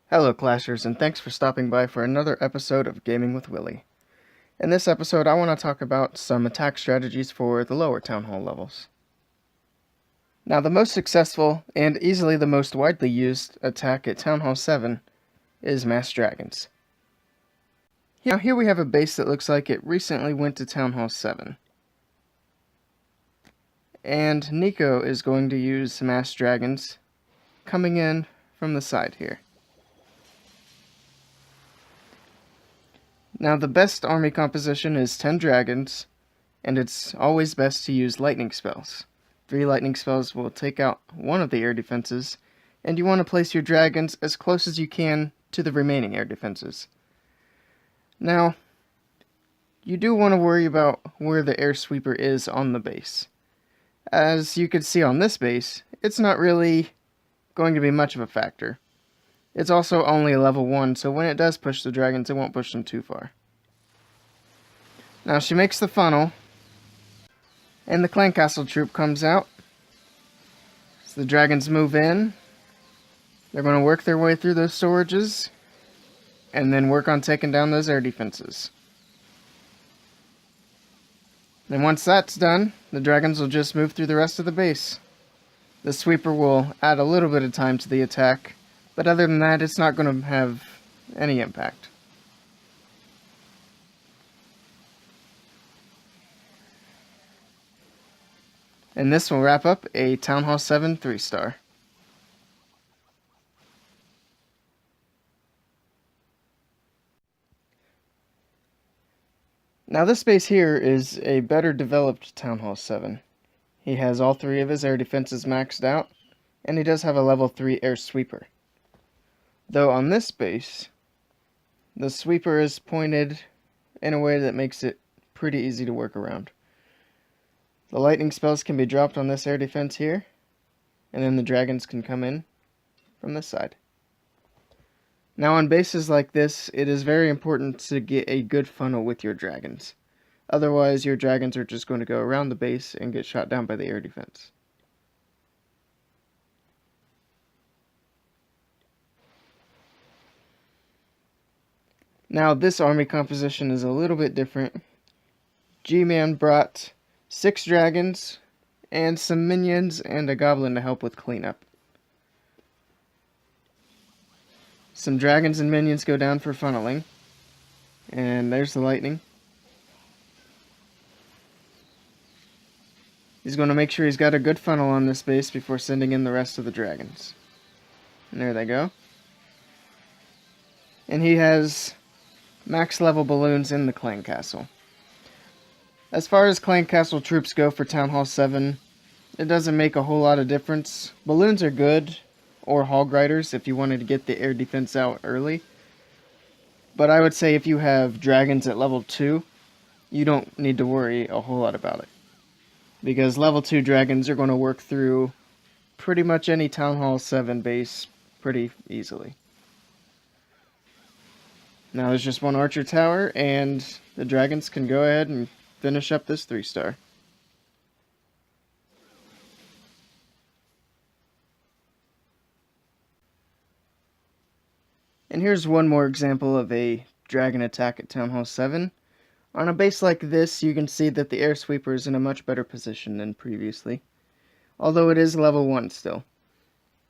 Hello Clashers, and thanks for stopping by for another episode of Gaming with Willey. In this episode, I want to talk about some attack strategies for the lower Town Hall levels. Now, the most successful, and easily the most widely used, attack at Town Hall 7 is Mass Dragons. Now, here we have a base that looks like it recently went to Town Hall 7. And Nico is going to use Mass Dragons coming in from the side here. Now, the best army composition is 10 dragons, and it's always best to use lightning spells. 3 lightning spells will take out one of the air defenses, and you want to place your dragons as close as you can to the remaining air defenses. Now, you do want to worry about where the air sweeper is on the base. As you can see on this base, it's not really going to be much of a factor. It's also only a level 1, so when it does push the dragons, it won't push them too far. Now she makes the funnel, and the clan castle troop comes out. So the dragons move in. They're going to work their way through those storages, and then work on taking down those air defenses. Then once that's done, the dragons will just move through the rest of the base. The sweeper will add a little bit of time to the attack, but other than that, it's not going to have any impact. And this will wrap up a Town Hall 7 3-star. Now this base here is a better developed Town Hall 7. He has all 3 of his air defenses maxed out, and he does have a level 3 air sweeper. Though on this base, the sweeper is pointed in a way that makes it pretty easy to work around. The lightning spells can be dropped on this air defense here, and then the dragons can come in from this side. Now on bases like this, it is very important to get a good funnel with your dragons. Otherwise, your dragons are just going to go around the base and get shot down by the air defense. Now this army composition is a little bit different. G-Man brought 6 dragons and some minions and a goblin to help with cleanup. Some dragons and minions go down for funneling. And there's the lightning. He's going to make sure he's got a good funnel on this base before sending in the rest of the dragons. And there they go. And he has max level balloons in the clan castle. As far as clan castle troops go for Town Hall 7, it doesn't make a whole lot of difference. Balloons are good, or Hog Riders if you wanted to get the air defense out early. But I would say if you have dragons at level 2, you don't need to worry a whole lot about it. Because level 2 dragons are going to work through pretty much any Town Hall 7 base pretty easily. Now there's just one archer tower, and the dragons can go ahead and finish up this 3-star. And here's one more example of a dragon attack at Town Hall 7. On a base like this, you can see that the air sweeper is in a much better position than previously, although it is level 1 still.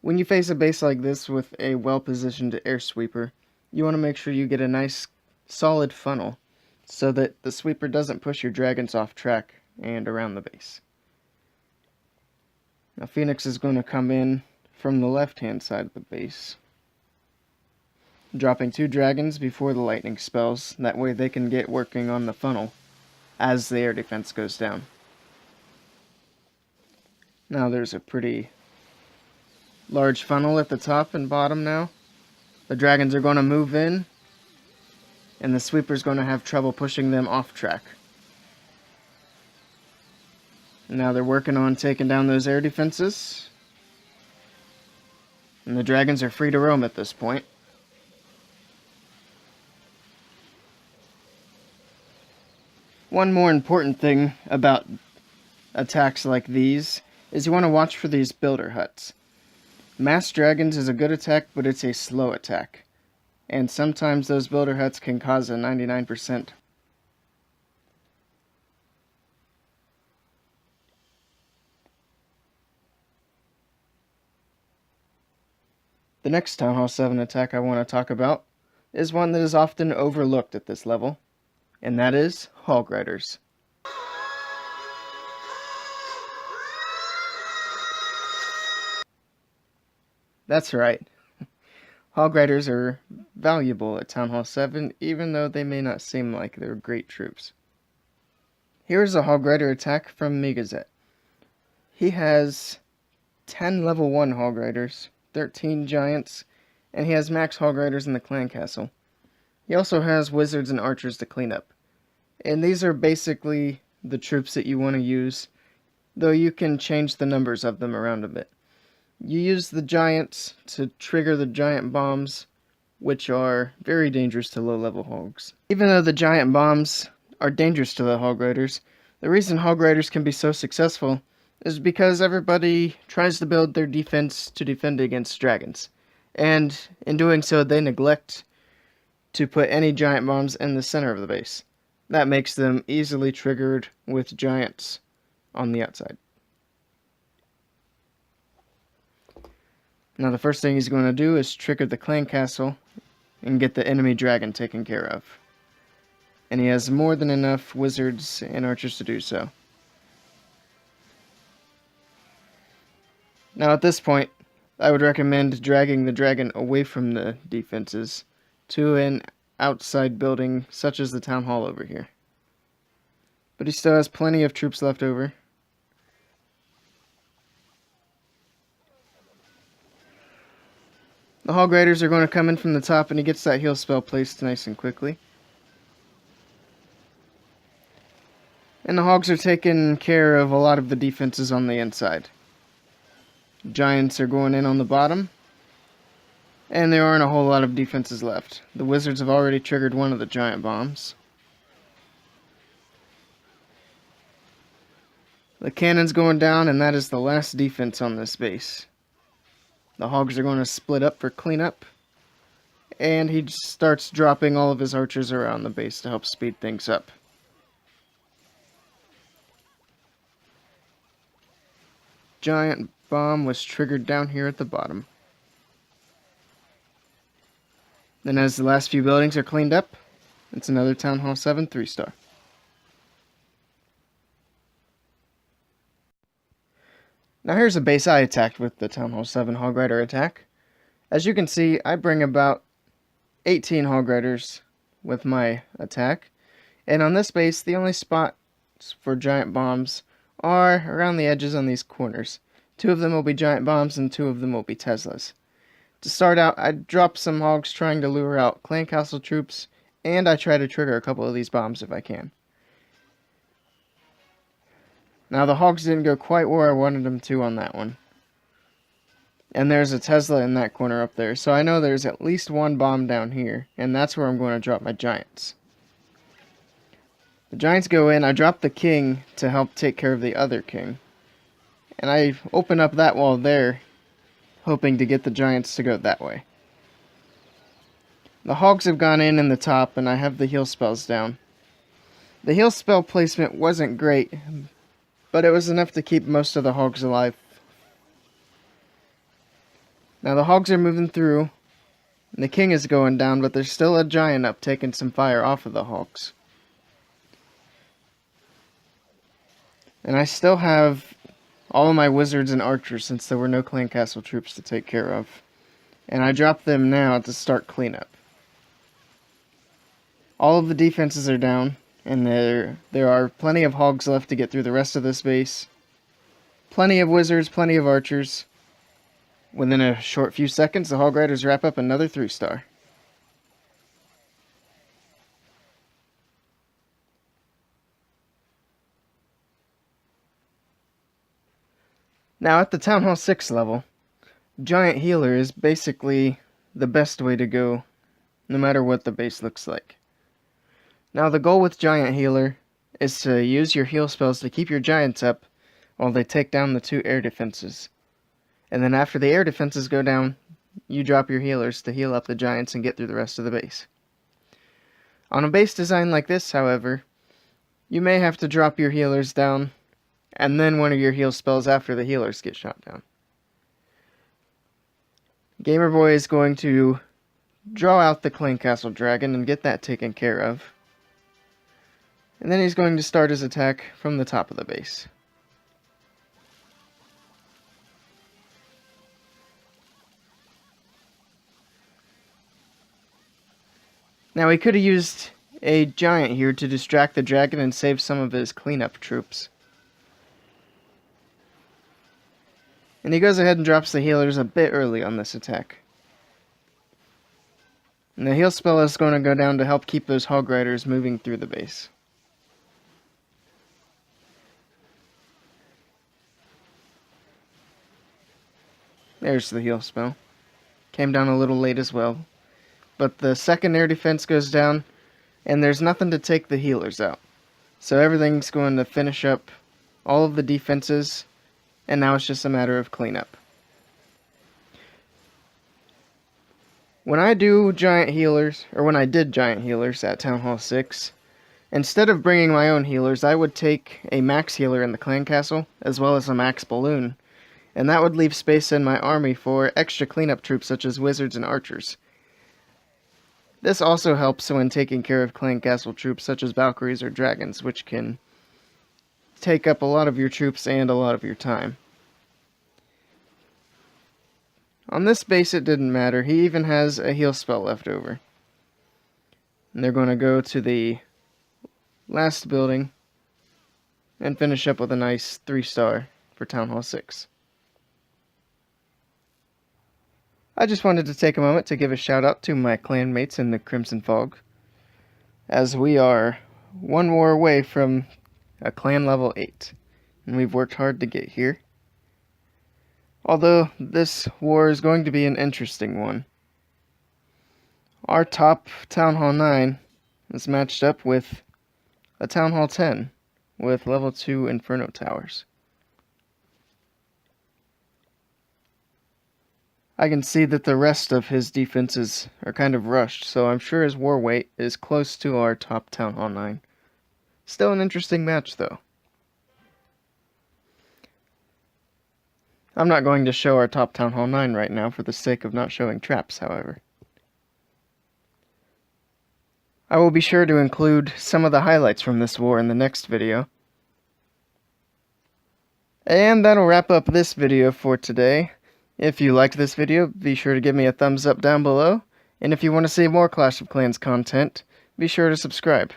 When you face a base like this with a well-positioned air sweeper, you want to make sure you get a nice solid funnel so that the sweeper doesn't push your dragons off track and around the base. Now Phoenix is going to come in from the left-hand side of the base, dropping 2 dragons before the lightning spells. That way they can get working on the funnel as the air defense goes down. Now there's a pretty large funnel at the top and bottom now. The dragons are going to move in, and the sweeper's going to have trouble pushing them off track. And now they're working on taking down those air defenses. And the dragons are free to roam at this point. One more important thing about attacks like these is you want to watch for these builder huts. Mass dragons is a good attack, but it's a slow attack. And sometimes those builder huts can cause a 99%. The next Town Hall 7 attack I want to talk about is one that is often overlooked at this level, and that is Hog Riders. That's right. Hog Riders are valuable at Town Hall 7, even though they may not seem like they're great troops. Here's a Hog Rider attack from Megazet. He has 10 level 1 Hog Riders, 13 Giants, and he has max Hog Riders in the clan castle. He also has Wizards and Archers to clean up. And these are basically the troops that you want to use, though you can change the numbers of them around a bit. You use the Giants to trigger the Giant Bombs, which are very dangerous to low-level Hogs. Even though the Giant Bombs are dangerous to the Hog Riders, the reason Hog Riders can be so successful is because everybody tries to build their defense to defend against dragons. And in doing so, they neglect to put any Giant Bombs in the center of the base. That makes them easily triggered with Giants on the outside. Now the first thing he's going to do is trigger the clan castle and get the enemy dragon taken care of. And he has more than enough wizards and archers to do so. Now at this point, I would recommend dragging the dragon away from the defenses to an outside building such as the town hall over here. But he still has plenty of troops left over. The Hog Riders are going to come in from the top, and he gets that heal spell placed nice and quickly. And the Hogs are taking care of a lot of the defenses on the inside. Giants are going in on the bottom, and there aren't a whole lot of defenses left. The Wizards have already triggered one of the Giant Bombs. The cannon's going down, and that is the last defense on this base. The Hogs are going to split up for cleanup, and he starts dropping all of his archers around the base to help speed things up. Giant bomb was triggered down here at the bottom. Then as the last few buildings are cleaned up, it's another Town Hall 7 3-star. Now here's a base I attacked with the Town Hall 7 Hog Rider Attack. As you can see, I bring about 18 Hog Riders with my attack. And on this base, the only spots for Giant Bombs are around the edges on these corners. 2 of them will be Giant Bombs and 2 of them will be Teslas. To start out, I drop some Hogs trying to lure out Clan Castle troops, and I try to trigger a couple of these bombs if I can. Now the Hogs didn't go quite where I wanted them to on that one. And there's a Tesla in that corner up there, so I know there's at least one bomb down here, and that's where I'm going to drop my Giants. The Giants go in, I drop the King to help take care of the other King. And I open up that wall there, hoping to get the Giants to go that way. The Hogs have gone in the top, and I have the heal spells down. The heal spell placement wasn't great, but it was enough to keep most of the Hogs alive. Now the Hogs are moving through, and the King is going down, but there's still a Giant up taking some fire off of the Hogs. And I still have all of my Wizards and Archers since there were no Clan Castle troops to take care of. And I drop them now to start cleanup. All of the defenses are down, and there are plenty of Hogs left to get through the rest of this base. Plenty of Wizards, plenty of Archers. Within a short few seconds, the Hog Riders wrap up another 3-star. Now at the Town Hall 6 level, Giant Healer is basically the best way to go, no matter what the base looks like. Now the goal with Giant Healer is to use your heal spells to keep your giants up while they take down the 2 air defenses. And then after the air defenses go down, you drop your healers to heal up the giants and get through the rest of the base. On a base design like this, however, you may have to drop your healers down and then one of your heal spells after the healers get shot down. Gamerboy is going to draw out the Clan Castle Dragon and get that taken care of. And then he's going to start his attack from the top of the base. Now he could have used a giant here to distract the dragon and save some of his cleanup troops. And he goes ahead and drops the healers a bit early on this attack. And the heal spell is going to go down to help keep those Hog Riders moving through the base. There's the heal spell. Came down a little late as well. But the second air defense goes down, and there's nothing to take the healers out. So everything's going to finish up all of the defenses, and now it's just a matter of cleanup. When I do giant healers, or when I did giant healers at Town Hall 6, instead of bringing my own healers, I would take a max healer in the clan castle, as well as a max balloon, and that would leave space in my army for extra cleanup troops such as wizards and archers. This also helps when taking care of clan castle troops such as Valkyries or dragons, which can take up a lot of your troops and a lot of your time. On this base it didn't matter, he even has a heal spell left over. And they're going to go to the last building and finish up with a nice 3-star for Town Hall 6. I just wanted to take a moment to give a shout out to my clanmates in the Crimson Fog, as we are one war away from a clan level 8, and we've worked hard to get here. Although this war is going to be an interesting one. Our top Town Hall 9 is matched up with a Town Hall 10 with level 2 Inferno Towers. I can see that the rest of his defenses are kind of rushed, so I'm sure his war weight is close to our top Town Hall 9. Still an interesting match, though. I'm not going to show our top Town Hall 9 right now for the sake of not showing traps, however. I will be sure to include some of the highlights from this war in the next video. And that'll wrap up this video for today. If you liked this video, be sure to give me a thumbs up down below. And if you want to see more Clash of Clans content, be sure to subscribe.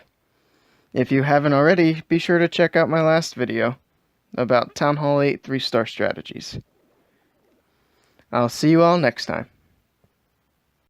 If you haven't already, be sure to check out my last video about Town Hall 8 3-star strategies. I'll see you all next time.